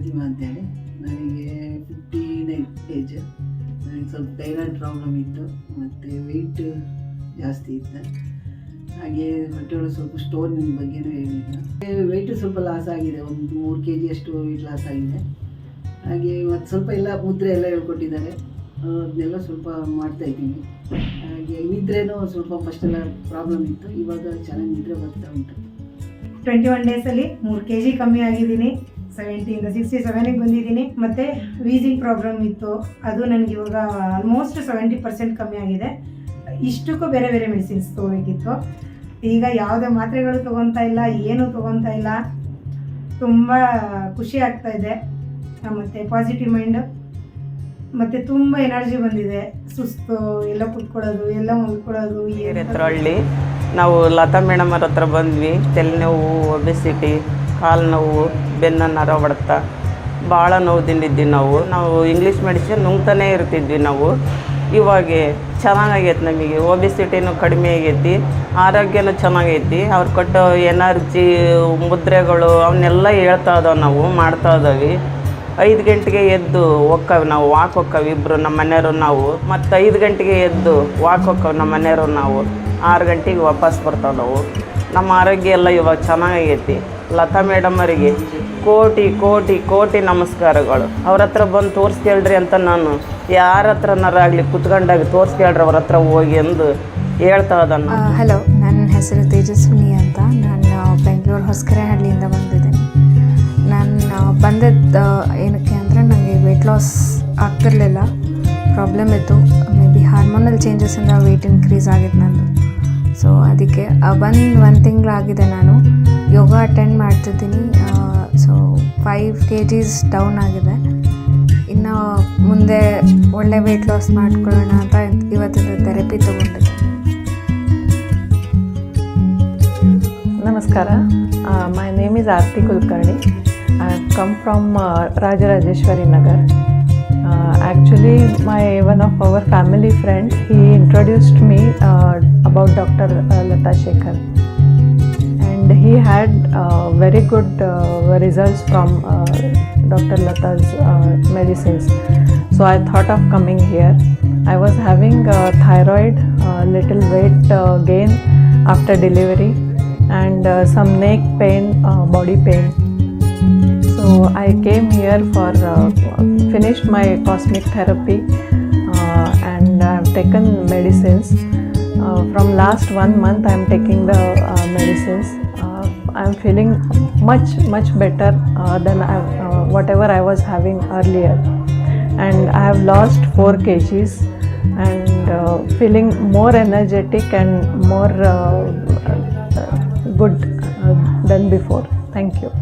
ಫಾತಿಮಾ ಅಂತೇಳಿ. ನನಗೆ 59 ಏಜ್. ನನಗೆ ಸ್ವಲ್ಪ ಥೈರಾಯ್ಡ್ ಪ್ರಾಬ್ಲಮ್ ಇತ್ತು ಮತ್ತು ವೆಯ್ಟ್ ಜಾಸ್ತಿ ಇತ್ತು. ಹಾಗೆ ಹೊಟ್ಟೆಯೊಳಗೆ ಸ್ವಲ್ಪ ಸ್ಟೋನಿನ ಬಗ್ಗೆನೂ ಹೇಳಿದ್ರು. ವೆಯ್ಟ್ ಸ್ವಲ್ಪ ಲಾಸ್ ಆಗಿದೆ, ಒಂದು 3 kg ಅಷ್ಟು ವೆಯ್ಟ್ ಲಾಸ್ ಆಗಿದೆ. ಹಾಗೆ ಮತ್ತು ಸ್ವಲ್ಪ ಎಲ್ಲ ಮುದ್ರೆ ಎಲ್ಲ ಹೇಳ್ಕೊಟ್ಟಿದ್ದಾರೆ, ಅದನ್ನೆಲ್ಲ ಸ್ವಲ್ಪ ಮಾಡ್ತಾಯಿದ್ದೀನಿ. ಹಾಗೆ ನಿದ್ರೆನೂ ಸ್ವಲ್ಪ ಫಸ್ಟೆಲ್ಲ ಪ್ರಾಬ್ಲಮ್ ಇತ್ತು, ಇವಾಗ ಚೆನ್ನಾಗಿ ನಿದ್ರೆ ಬರ್ತಾ ಉಂಟು. 21 ಡೇಸಲ್ಲಿ 3 kg ಕಮ್ಮಿ ಆಗಿದ್ದೀನಿ. 70ಇಂದ 67ಗೆ ಬಂದಿದ್ದೀನಿ. ಮತ್ತು ವೀಸಿಂಗ್ ಪ್ರಾಬ್ಲಮ್ ಇತ್ತು, ಅದು ನನಗೆ ಇವಾಗ ಆಲ್ಮೋಸ್ಟ್ 70% ಕಮ್ಮಿ ಆಗಿದೆ. ಇಷ್ಟಕ್ಕೂ ಬೇರೆ ಬೇರೆ ಮೆಡಿಸಿನ್ಸ್ ತೊಗೋಬೇಕಿತ್ತು. ಈಗ ಯಾವುದೇ ಮಾತ್ರೆಗಳು ತೊಗೊತಾ ಇಲ್ಲ, ಏನೂ ತೊಗೊತಾ ಇಲ್ಲ. ತುಂಬ ಖುಷಿ ಆಗ್ತಾ ಇದೆ. ಮತ್ತು ಪಾಸಿಟಿವ್ ಮೈಂಡು, ಮತ್ತು ತುಂಬ ಎನರ್ಜಿ ಬಂದಿದೆ. ಸುಸ್ತು, ಎಲ್ಲ ಕುತ್ಕೊಳ್ಳೋದು, ಎಲ್ಲ ಮಲ್ಕೊಳ್ಳೋದು. ಹಳ್ಳಿ ನಾವು ಲತಾ ಮೇಡಮ್ ಅವ್ರ ಹತ್ರ ಬಂದ್ವಿ. ತಲೆನೋವು, ಒಬೆಸಿಟಿ, ಕಾಲು ನೋವು, ಬೆನ್ನ ನರ ಹೊಡ್ತ, ಭಾಳ ನೋವು ತಿಂದಿದ್ವಿ ನಾವು ಇಂಗ್ಲೀಷ್ ಮೆಡಿಸಿನ್ ನುಂಗ್ತಾನೆ ಇರ್ತಿದ್ವಿ ನಾವು. ಇವಾಗ ಚೆನ್ನಾಗೈತೆ, ನಮಗೆ ಒಬೆಸಿಟಿನೂ ಕಡಿಮೆ ಆಗೈತಿ, ಆರೋಗ್ಯನೂ ಚೆನ್ನಾಗೈತಿ. ಅವ್ರು ಕೊಟ್ಟು ಎನರ್ಜಿ ಮುದ್ರೆಗಳು ಅವನ್ನೆಲ್ಲ ಹೇಳ್ತಾ ಇದ್ದಾವೆ, ನಾವು ಮಾಡ್ತಾ ಇದ್ದಾವೆ. 5 ಗಂಟೆಗೆ ಎದ್ದು ಹೋಕ್ಕವಿ, ನಾವು ವಾಕ್ ಹೋಕ್ಕವಿ ಇಬ್ಬರು ನಮ್ಮ ಮನೆಯವರು ನಾವು. ಮತ್ತು 5 ಗಂಟೆಗೆ ಎದ್ದು ವಾಕ್ ಹೋಕ್ಕವಿ ನಮ್ಮ ಮನೆಯವರು ನಾವು. 6 ಗಂಟೆಗೆ ವಾಪಸ್ ಬರ್ತಾವೆ ನಾವು. ನಮ್ಮ ಆರೋಗ್ಯ ಎಲ್ಲ ಇವಾಗ ಚೆನ್ನಾಗೈತಿ. ಲತಾ ಮೇಡಮ್ ಅವರಿಗೆ ಕೋಟಿ ಕೋಟಿ ಕೋಟಿ ನಮಸ್ಕಾರಗಳು. ಅವ್ರ ಹತ್ರ ಬಂದು ತೋರಿಸ್ಕೇಳ್ರಿ ಅಂತ ನಾನು ಯಾರ ಹತ್ರನಾರಾಗಲಿ ಕುತ್ಕೊಂಡಾಗ ತೋರಿಸ್ಕೇಳ್ರಿ ಅವ್ರ ಹತ್ರ ಹೋಗಿ ಎಂದು ಹೇಳ್ತಾ ಇದ್ದಾನೆ. ಹಲೋ, ನನ್ನ ಹೆಸರು ತೇಜಸ್ವಿನಿ ಅಂತ. ನಾನು ಬೆಂಗಳೂರು ಹೊಸಕೆರೆಹಳ್ಳಿಯಿಂದ ಬಂದಿದ್ದೀನಿ. ನಾನು ಬಂದದ್ದು ಏನಕ್ಕೆ ಅಂದರೆ ನನಗೆ ವೆಯ್ಟ್ ಲಾಸ್ ಆಗ್ತಿರಲಿಲ್ಲ, ಪ್ರಾಬ್ಲಮ್ ಇತ್ತು. ಮೇ ಬಿ ಹಾರ್ಮೋನಲ್ ಚೇಂಜಸ್ಸಿಂದ ವೆಯ್ಟ್ ಇನ್ಕ್ರೀಸ್ ಆಗಿತ್ತು ನಂದು. ಸೊ ಅದಕ್ಕೆ ಬಂದು 1 ತಿಂಗಳಾಗಿದೆ ನಾನು ಯೋಗ ಅಟೆಂಡ್ ಮಾಡ್ತಿದ್ದೀನಿ. ಸೊ 5 kgs ಡೌನ್ ಆಗಿದೆ. ಇನ್ನು ಮುಂದೆ ಒಳ್ಳೆ ವೆಯ್ಟ್ ಲಾಸ್ ಮಾಡ್ಕೊಳ್ಳೋಣ ಅಂತ ಇವತ್ತಿನ ಥೆರಪಿ ತೊಗೊಂಡಿದ್ದೆ. ನಮಸ್ಕಾರ, my name is Aarti Kulkarni. I have come from Rajarajeshwari Nagar. Actually, one of our family friend, he introduced me about Dr. Lata Shekhar, and he had very good results from Dr. Lata's medicines. So I thought of coming here. I was having thyroid, little weight gain after delivery, and some neck pain, body pain. So I came here for finished my cosmic therapy and I have taken medicines. From last 1 month I am taking the medicines. I am feeling much better than whatever I was having earlier, and I have lost 4 kgs and feeling more energetic and more good than before. Thank you.